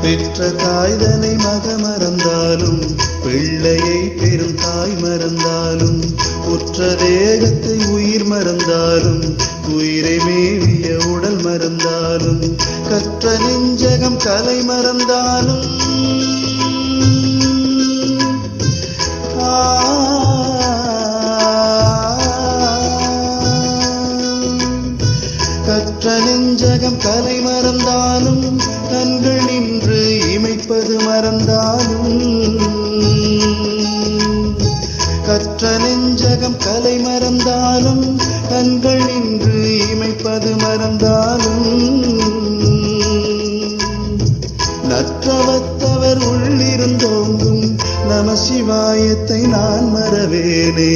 பெற்ற தாய்தனை மக மறந்தாலும் பிள்ளையை பெரும் தாய் மறந்தாலும் உற்ற தேகத்தை உயிர் மறந்தாலும் உயிரை மேவிய உடல் மறந்தாலும் கற்ற நெஞ்சகம் கலை மறந்தாலும் கற்ற நெஞ்சகம் கலை மறந்தாலும் கண்கள் நின்று இமைப்பது மறந்தாலும் கற்ற நெஞ்சகம் கலை மறந்தாலும் கண்கள் நின்று இமைப்பது மறந்தாலும் நற்றவத்தவர் உள்ளிருந்தோங்கும் நம சிவாயத்தை நான் மறவேனே.